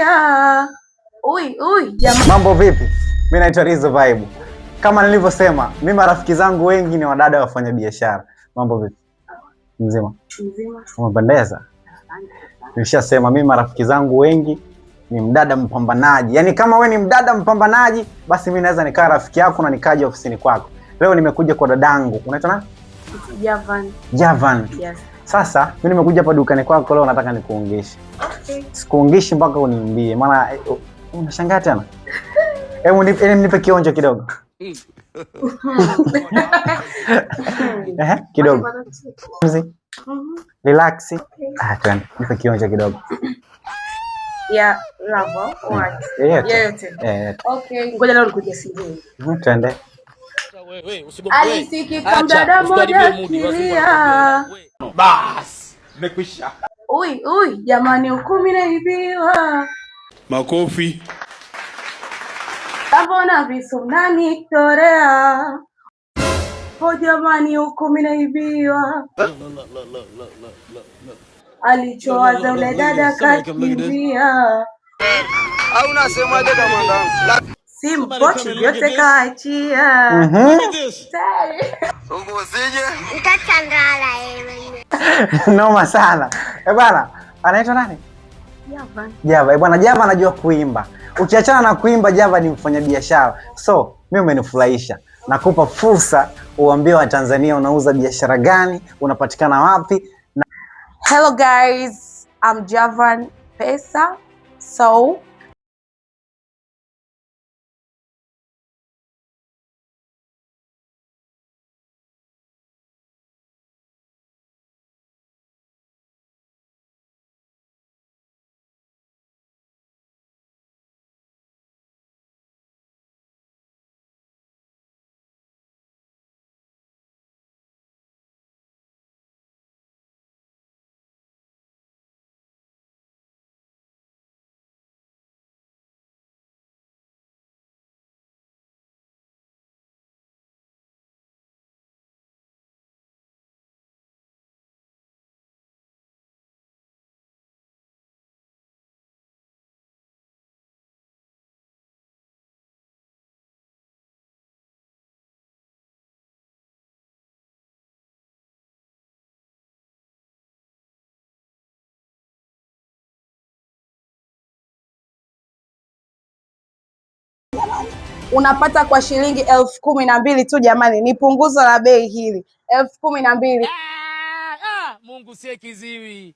akilia. Jamaa. Mambo vipi? Mimi naitwa Rizzo Vibe. Kama nilivyosema, mimi marafiki zangu wengi ni wadada wafanya biashara. Mambo vipi? Mzima. Umependeza. Nilishasema mimi marafiki zangu wengi ni mdada mpambanaji. Yaani kama wewe ni mdada mpambanaji, basi mimi naweza nikaa rafiki yako na nikaje ofisini kwako. Leo nimekuja kwa dadangu. Unaitwa nani? Javan. Yes. Sasa mimi nimekuja hapa dukani kwako leo, nataka nikuongeshe. Okay. Sikuongeshi mpaka uniambie. Maana unashangaa tena. Hebu nipe kionjo kidogo. Kidogo. Relax. Okay. Twende. Nipe kionjo kidogo. Yeah, lavo. Yeah. Okay, ngoja leo nikuje singeni. Twende. Alisikika mdada mmoja akilia. Bas, nimekwisha. Jamani, ukumi naibiwa. Makofi. Mbona visu mnanitorea? Jamani, ukumi naibiwa. Alichowaza ule dada kakimbia. Au unasemaje kama ndangu? Simpochi vyote kaachia. Mungu usije. Utatandala wewe. Noma sana. Bwana, anaitwa nani? Java. Bwana Java anajua kuimba. Ukiachana na kuimba, Java ni mfanyabiashara. So, mimi umenifurahisha. Nakupa fursa uambie wa Tanzania unauza biashara gani, unapatikana wapi? Hello guys, I'm Javan Pesa. So unapata kwa shilingi 12,000 tu jamani, ni punguzo la bei hili. 12,000. Mungu sie kiziwi.